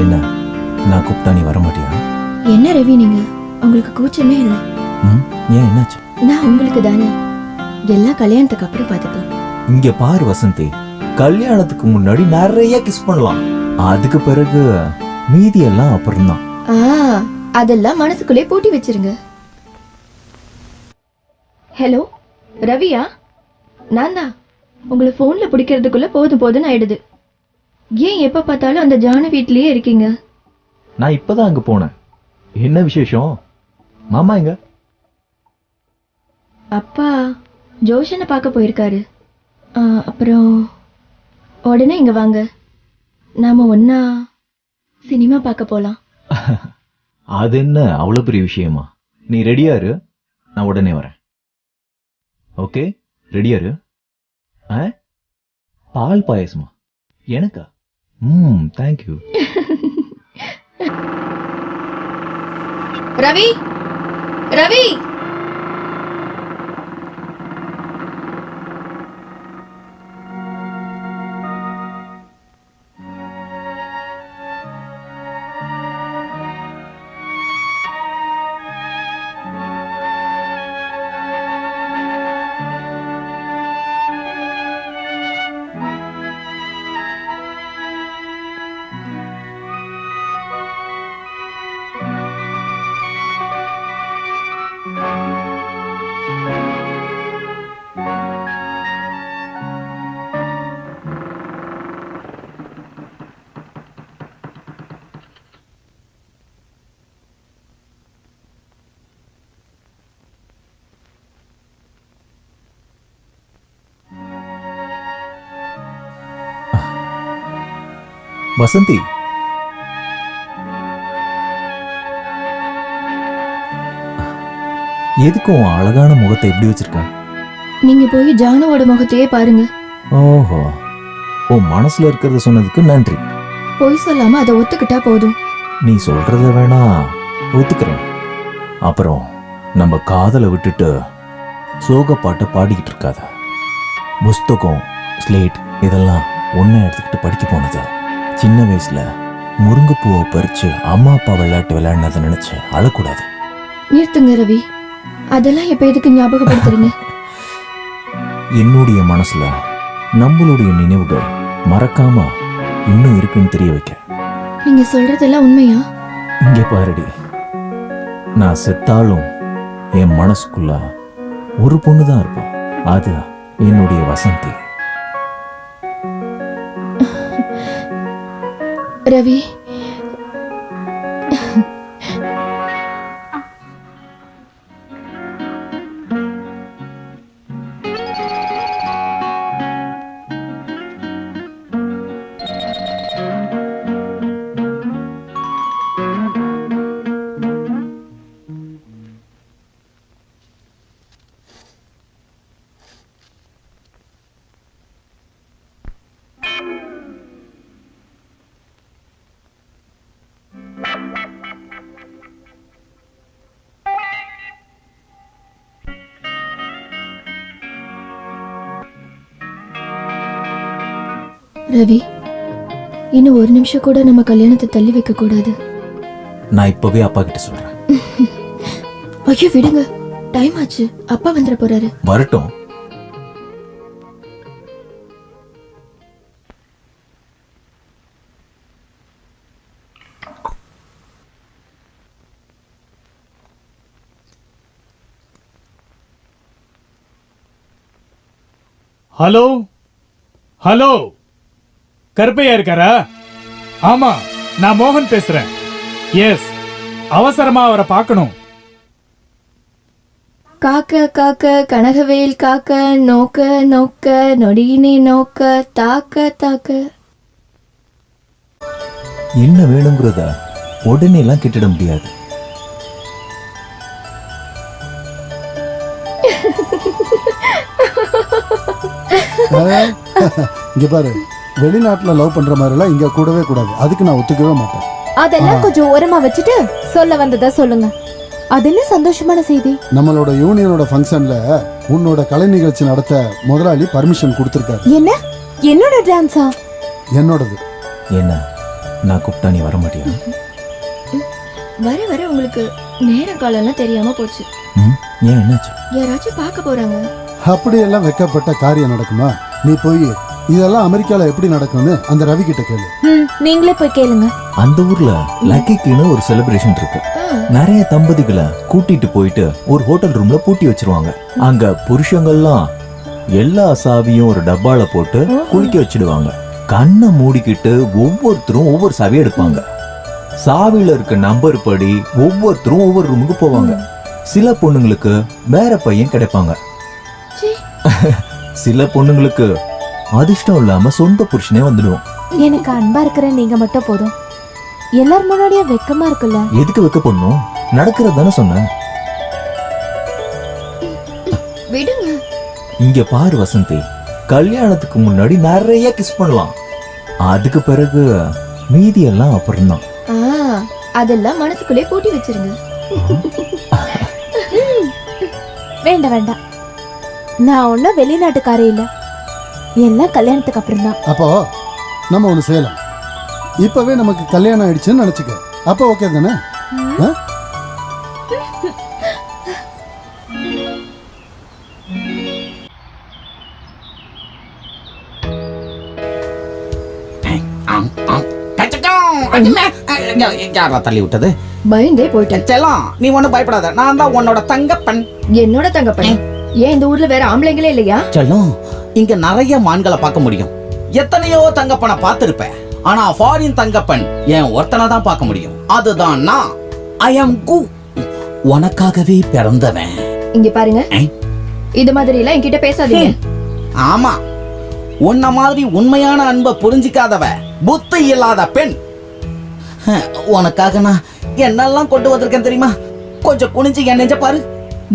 என்ன, நான் கூப்பிட்டா நீ வர மாட்டியா? என்ன ரவி நீங்க, உங்களுக்கு கூச்சமே இல்லை. ஏன், என்னாச்சு? நான் உங்களுக்கு தானே, எல்லாம் கல்யாணத்துக்கு அப்புறம் பார்த்துக்கலாம். இங்க பாரு வசந்தி, கல்யாணத்துக்கு முன்னாடி நிறைய கிஸ் பண்ணலாம், அதுக்கு பிறகு மீதி எல்லாம் அப்புறம்தான். அதெல்லாம் மனசுக்குள்ளே பூட்டி வச்சிருங்க. ஹலோ ரவியா, நான் தான். உங்களை போன்ல பிடிக்கிறதுக்குள்ள போதும் போதுன்னு ஆயிடுது. ஏன் எப்ப பார்த்தாலும் அந்த ஜானு வீட்லயே இருக்கீங்க? நான் இப்பதான் அங்க போனேன். என்ன விசேஷம்? மாமா எங்க? அப்பா ஜோஷனை பார்க்க போயிருக்காரு. அப்புறம் உடனே இங்க வாங்க, நாம ஒன்னா சினிமா பார்க்க போலாம். அது என்ன அவ்வளவு பெரிய விஷயமா? நீ ரெடியா இரு, நான் உடனே வரேன். ஓகே, ரெடியா இரு. பால் பாயசமா எனக்கா? தேங்க்யூ. ரவி, ரவி, வசந்தி, எதுக்கும் அழகான முகத்தை எப்படி வச்சிருக்க? நீங்க போய் ஜானுவோட முகத்தையே பாருங்க. ஓஹோ, உன் மனசுல இருக்கிறத சொன்னதுக்கு நன்றி. பொய் சொல்லாம அதை ஒத்துக்கிட்டா போதும். நீ சொல்றத வேணா ஒத்துக்கிறேன். அப்புறம் நம்ம காதலை விட்டுட்டு சோக பாட்டை பாடிக்கிட்டு இருக்காத. புஸ்தகம், ஸ்லேட் இதெல்லாம் ஒன்ன எடுத்துக்கிட்டு படிக்க போனது. சின்ன வயசுல முருங்கைப்பூவை பறிச்சு அம்மா அப்பா விளையாட்டு விளையாடினதை நினைச்சு அழக்கூடாது. நிறுத்துங்க ரவி, அதெல்லாம் எப்ப எதுக்கு ஞாபகப்படுத்துறீங்க? என்னுடைய மனசுல நம்மளுடைய நினைவுகள் மறக்காம இன்னும் இருக்குன்னு தெரிய வைக்க. நீங்க சொல்றதெல்லாம் உண்மையா? இங்க பாருடி, நான் செத்தாலும் என் மனசுக்குள்ள ஒரு பொண்ணுதான் இருப்பான். அது என்னுடைய வசந்தி. ரவி, ரவி, இன்னும் ஒரு நிமிஷம் கூட நம்ம கல்யாணத்தை தள்ளி வைக்க கூடாது. நான் இப்பவே அப்பா கிட்ட சொல்றேன். ஐயோ விடுங்க, டைம் ஆச்சு, அப்பா வந்துட போறாரு. வரட்டும். ஹலோ ஹலோ, கருப்பையா இருக்காரா? ஆமா, நான் மோகன் பேசுறேன். எஸ், அவசரமா அவரை பார்க்கணும். காக்க காக்க கனகவேல் காக்க, நோக்க நோக்க நொடியினை நோக்க, தாக்க தாக்க. என்ன வேணுங்கிறத உடனே எல்லாம் கேட்டுட முடியாது. இங்க பாரு, வெளிநாட்டுல லவ் பண்ற மாதிரி எல்லாம் இங்க கூடவே கூடாது. அதுக்கு நான் ஒத்துக்கவே மாட்டேன். அதெல்லாம் கொஞ்சம் ஓரமா வச்சுட்டு சொல்ல வந்ததா சொல்லுங்க. அது என்ன சந்தோஷமான செய்தி? நம்மளோட யூனியனோட ஃபங்க்ஷன்ல உன்னோட கலை நிகழ்ச்சி நடத்த முதலாளி பர்மிஷன் கொடுத்திருக்காரு. என்ன? என்னோட டான்ஸா? என்னோடது. என்ன நான் கூப்பிட்டா நீ வர மாட்டியா? வர வர உங்களுக்கு நேரம் காலம்லாம் தெரியாம போச்சு. ம், ஏன் என்னாச்சு? யாராச்சும் பார்க்க போறாங்க. அப்படியெல்லாம் வெக்கப்பட்ட காரியம் நடக்குமா? நீ போய் இதெல்லாம் அமெரிக்கால எப்படி நடக்கும்னு அந்த ரவி கிட்ட கேளு. நீங்களே போய் கேளுங்க. அந்த ஊர்ல லக்கிக்குன்னு ஒரு செலிப்ரேஷன் இருக்கு. நிறைய தம்பதிகளை கூட்டிட்டு போயிட்டு ஒரு ஹோட்டல் ரூம்ல பூட்டி வச்சிருவாங்க. அங்க புருஷங்கள்லாம் எல்லா சாவியும் ஒரு டப்பால போட்டு குளிக்க வச்சிடுவாங்க. கண்ணை மூடிக்கிட்டு ஒவ்வொருத்தரும் ஒவ்வொரு சாவியை எடுப்பாங்க. சாவியில இருக்க நம்பர் படி ஒவ்வொருத்தரும் ஒவ்வொரு ரூமுக்கு போவாங்க. சில பொண்ணுங்களுக்கு வேற பையன் கிடைப்பாங்க. சில பொண்ணுங்களுக்கு அதிர்ஷ்டம் இல்லாம சொந்த புருஷனே வந்துடுவோம். எனக்கு அன்பா இருக்கிற நீங்க மட்டும் போதும். எல்லார் முன்னாடியே வெக்கமா இருக்குல்ல. எதுக்கு வைக்க பொண்ணும்? நடக்கிறது தானே சொன்னேன். விடுங்க. இங்க பாரு வசந்தி, கல்யாணத்துக்கு முன்னாடி நிறைய கிஸ் பண்ணலாம். அதுக்கு பிறகு மீதி எல்லாம் அப்புறம்தான். அதெல்லாம் மனசுக்குள்ளே பூட்டி வச்சிருங்க. வேண்டாம் வேண்டாம், நான் ஒன்னும் வெளிநாட்டுக்காரே இல்ல. எல்லாம் கல்யாணத்துக்கு அப்புறம் தான். அப்போ நம்ம ஒண்ணு செய்யலாம். இப்பவே நமக்கு கல்யாணம் ஆயிடுச்சுன்னு நினைச்சுக்க. அப்போ ஓகே தானே? யாரா தள்ளி விட்டது? பயந்தே போயிட்டேன். செல்லம், நீ ஒண்ணும் பயப்படாத. நான் தான் உன்னோட தங்கப்பன். என்னோட தங்கப்பன்? ஏன் இந்த ஊர்ல வேற ஆம்பளைங்களே இல்லையா? செல்லம், இங்க நிறைய மான்களை பார்க்க முடியும். எத்தனையோ தங்கப்பனை பார்த்திருப்பேன். ஆனா ஃபாரின் தங்கப்பன் என் ஒருத்தனை தான் பார்க்க முடியும். அதுதான் நான். ஐ அம் கு. உனக்காகவே பிறந்தவன். இங்க பாருங்க, இது மாதிரி எல்லாம் என்கிட்ட பேசாதீங்க. ஆமா, உன்ன மாதிரி உண்மையான அன்பை புரிஞ்சிக்காதவ புத்தி இல்லாத பெண். உனக்காக நான் என்னெல்லாம் கொண்டு வந்திருக்கேன் தெரியுமா? கொஞ்சம் குனிஞ்சு என் நெஞ்ச பாரு.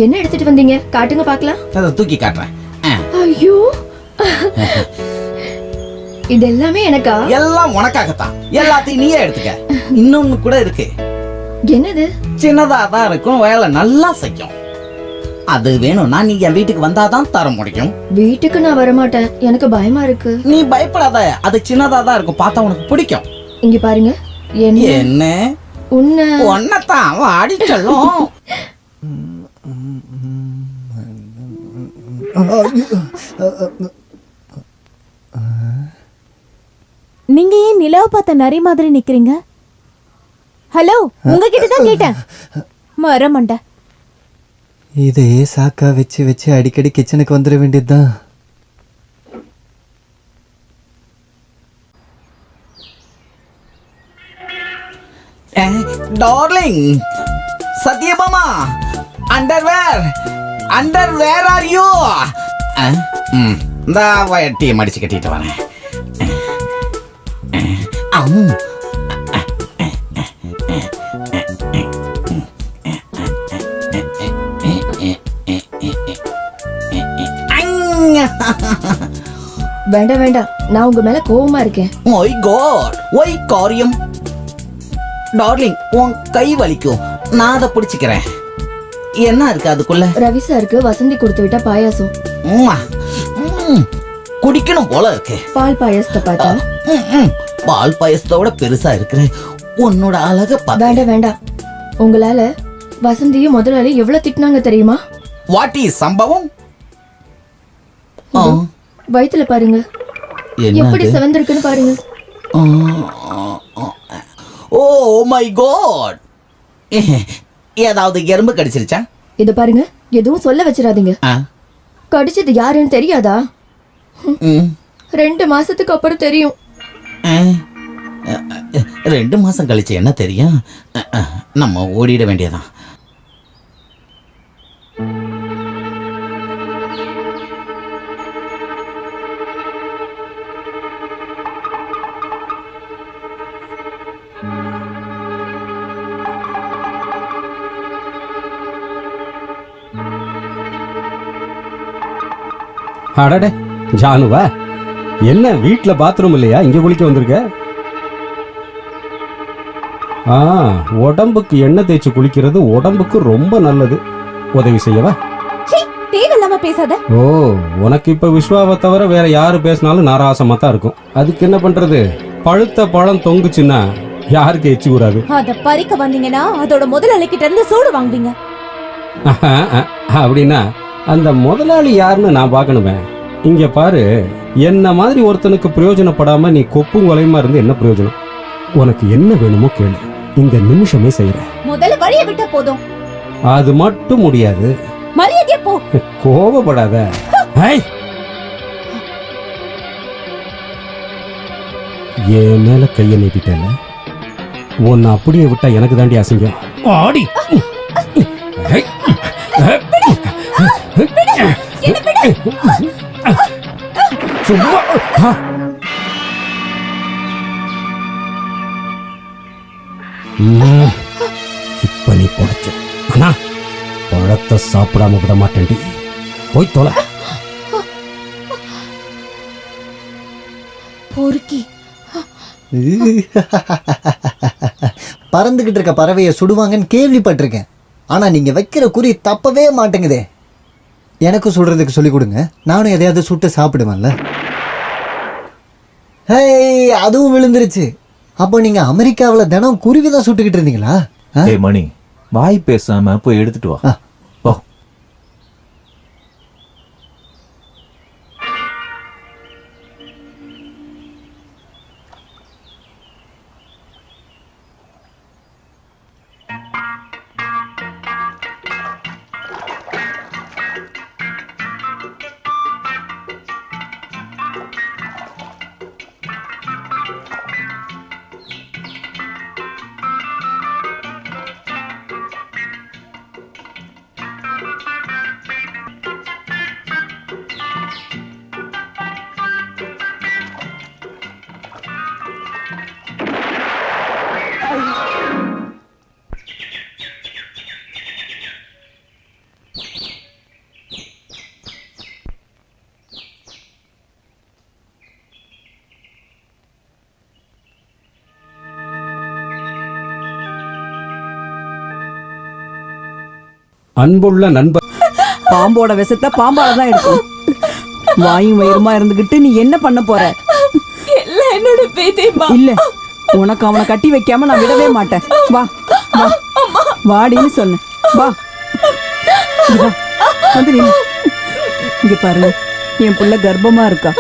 என்ன எடுத்துட்டு வந்தீங்க? காட்டுங்க பாக்கலாம். அதை தூக்கி காட்டுறேன். ஐயோ, இது எல்லாமே எனக்கா? எல்லாம் உனக்காகத்தான். எல்லாத்தையும் நீயே எடுத்துக்க. இன்னொன்னு கூட இருக்கு. என்னது? சின்னதா தான் இருக்கும், வேலை நல்லா செய்யும். அது வேணும்னா நீ என் வீட்டுக்கு வந்தாதான் தர முடியும். வீட்டுக்கு நான் வரமாட்டேன், எனக்கு பயமா இருக்கு. நீ பயப்படாத, அது சின்னதா தான் இருக்கும், பார்த்தா உனக்கு பிடிக்கும். இங்க பாருங்க. என்ன? உன்னதான் வாடி சொல்லும். நீங்க ஏன் நிலவு பார்த்த நரி மாதிரி நிக்கிறீங்க? ஹலோ, உங்ககிட்ட தான் கேட்டேன். மரமண்ட. இதையே சாக்கா வச்சு வச்சு அடிக்கடி கிச்சனுக்கு வந்துட வேண்டியதுதான். Darling, Satyabhama, under where are you? இந்த வயட்டியை மடிச்சு கட்டிட்டு வரேன். வேண்டாம் வேண்டாம், நான் உங்க மேல கோவமா இருக்கேன். மை காட், ஒய் காரியம்? டார்லிங், உன் கை வலிக்கும், நான் அதை பிடிச்சிக்கிறேன். என்ன இருக்கு அதுக்குள்ள? ரவி சாருக்கு வசந்தி கொடுத்து விட்ட பாயாசம். குடிக்கணும் போல இருக்கு. பால் பாயாசத்தை பார்த்தா பால் பாயசத்தோட பெருசா இருக்கிற உன்னோட அழக வேண்டாம் வேண்டாம். உங்களால வசந்தியும் முதலாளி எவ்வளவு திட்டினாங்க தெரியுமா? வாட் இஸ் சம்பவம்? வயித்துல பாருங்க, எப்படி செவந்திருக்குன்னு பாருங்க. ஓ மை காட், ஏதாவது எறும்பு கடிச்சிருச்சா? இத பாருங்க, எதுவும் சொல்ல வச்சிடாதீங்க. கடிச்சது யாருன்னு தெரியாதா? 2 மாசத்துக்கு அப்புறம் தெரியும். 2 மாசம் கழிச்சு என்ன தெரியும்? நம்ம ஓடிட வேண்டியதான். அடடே, ஜானுவா, என்ன வீட்டில் பாத்ரூம் இல்லையா? இங்கே குளிக்க வந்திருக்க? உடம்புக்கு எண்ணெய் தேய்ச்சி குளிக்கிறது உடம்புக்கு ரொம்ப நல்லது. உதவி செய்யவா? தேவையில்லாம பேசாத. உனக்கு இப்ப விஸ்வாவை தவிர வேற யாரு பேசினாலும் நாராசமா தான் இருக்கும். அதுக்கு என்ன பண்றது? பழுத்த பழம் தொங்குச்சுன்னா யாருக்கு எச்சி கூடாது? அத பறிக்க வந்தீங்கன்னா அதோட முதலாளிகிட்ட இருந்து சூடு வாங்குவீங்க. அப்படின்னா அந்த முதலாளி யாருன்னு நான் பார்க்கணுமே. இங்க பாரு, என்ன மாதிரி ஒருத்தனுக்கு பிரயோஜனப்படாம நீ கொப்பும் கொலையுமா இருந்து என்ன பிரயோஜனம்? உனக்கு என்ன வேணுமோ கேளு, இந்த நிமிஷமே செய்யறேன். முதல்ல வழிய விட்டா போதும். அது மட்டும் முடியாது. மரியாதையா போ. கோபப்படாத. ஏய், என் மேல கைய நீட்டிட்டல, உன்னை அப்படியே விட்டா எனக்கு தாண்டி அசிங்கம். ஆடி ஏய். சும்மா இப்ப நீ பொழைச்ச. ஆனா பழத்தை சாப்பிடாம விட மாட்டேன்டி. போய் தொலை. பொறுக்கி பறந்துகிட்டு இருக்க பறவையை சுடுவாங்கன்னு கேள்விப்பட்டிருக்கேன். ஆனா நீங்க வைக்கிற குறி தப்பவே மாட்டேங்குதே. எனக்கு சுடுறதுக்கு சொல்லி கொடுங்க, நானும் எதையாவது சுட்டு சாப்பிடுவேன்ல. ஹேய், அதுவும் விழுந்துருச்சு. அப்போ நீங்க அமெரிக்காவில் தினம் குருவிதான் சுட்டுக்கிட்டு இருந்தீங்களா? ஏய் மணி, வாய் பேசாம போய் எடுத்துட்டு வா. போ. அன்புள்ள நண்பர், பாம்போட விஷத்தை பாம்பால தான் எடுக்கும். வாயும் வயிறுமா இருந்துகிட்டு நீ என்ன பண்ண போற? எல்லாம் என்னோட பேதேமா. இல்ல, உனக்கு அவனை கட்டி வைக்காம நான் விடவே மாட்டேன். வா வா வாடின்னு சொன்ன. வா இங்க வா. வந்து நில்லு. இங்க பாருங்க, என் புள்ள கர்ப்பமா இருக்கா.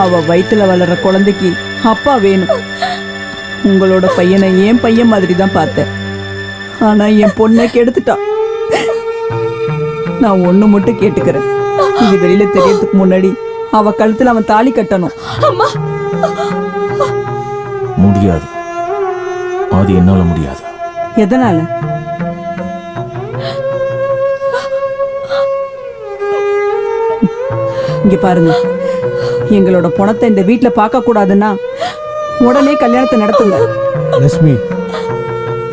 அவ வயித்துல வளர்ற குழந்தைக்கு அப்பா வேணும். உங்களோட பையனை என் பையன் மாதிரி தான் பார்த்தேன். ஆனா என் பொண்ணை கெடுத்துட்டான். நான் ஒண்ணு மட்டும் கேட்டுக்கிறேன், இது வெளியில தெரியறதுக்கு முன்னாடி அவ கழுத்துல அவன் தாலி கட்டணும். முடியாது, அது என்னால முடியாது. எதனால? இங்க பாருங்க, எங்களோட பணத்தை இந்த வீட்டுல பார்க்க கூடாதுன்னா உடனே கல்யாணத்தை நடத்துங்க. லட்சுமி,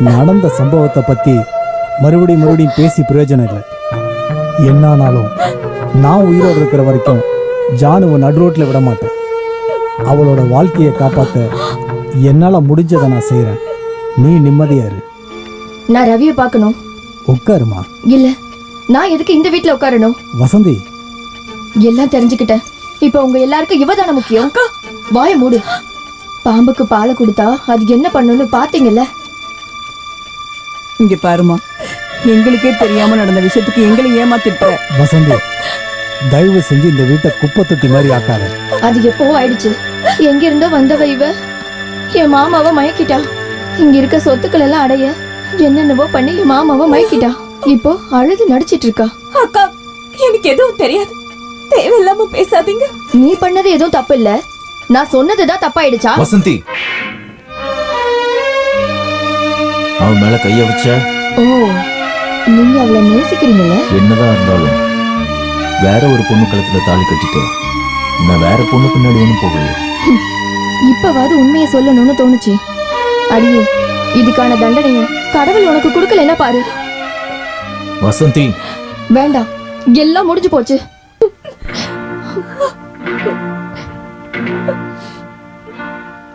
நடந்த சம்பவத்தை பத்தி மறுபடியும் பேசி பிரயோஜனம் இல்லை. என்னானாலும் நான் உயிரோடு இருக்கிற வரைக்கும் ஜானுவை நடு ரோட்டில் விட மாட்டேன். அவளோட வாழ்க்கையை காப்பாற்ற என்னால் முடிஞ்சதை நான் செய்கிறேன். நீ நிம்மதியா இரு. நான் ரவியை பார்க்கணும். உட்காருமா. இல்ல, நான் எதுக்கு இந்த வீட்ல உட்காரணும்? வசந்தி, எல்லாம் தெரிஞ்சுக்கிட்டேன். இப்ப உங்க எல்லாருக்கும் இவ தானே முக்கியம். வாய மூடு. பாம்புக்கு பாலை கொடுத்தா அது என்ன பண்ணுன்னு பாத்தீங்கல்ல. இங்க பாருமா, எங்களுக்கே தெரியாம நடந்த விஷயத்துக்கு எங்களை ஏமாத்திட்ட. வசந்தி, தயவு செஞ்சு இந்த வீட்டை குப்பை தொட்டி மாதிரி ஆக்காத. அது எப்போ ஆயிடுச்சு. எங்க இருந்தோ வந்தவ இவ என் மாமாவை மயக்கிட்டா. இங்க இருக்க சொத்துக்கள் எல்லாம் அடைய என்னென்னவோ பண்ணி என் மாமாவை மயக்கிட்டா. இப்போ அழுது நடிச்சிட்டு இருக்கா. அக்கா, எனக்கு எதுவும் தெரியாது. தேவையில்லாம பேசாதீங்க. நீ பண்ணது எதுவும் தப்பு இல்ல, நான் சொன்னதுதான் தப்பாயிடுச்சா? வசந்தி, அவன் மேல கைய வச்ச. ஓ, நீங்க அவளை நேசிக்கிறீங்கல்ல? என்னதான் இருந்தாலும் வேற ஒரு பொண்ணு கழுத்துல தாலி கட்டிட்டு நான் வேற பொண்ணு பின்னாடி ஒன்றும் போகலையே. இப்பவாது உண்மையை சொல்லணும்னு தோணுச்சு. அடியே, இதுக்கான தண்டனைய கடவுள் உனக்கு கொடுக்கலன்னா பாரு. வசந்தி, வேண்டாம், எல்லாம் முடிஞ்சு போச்சு.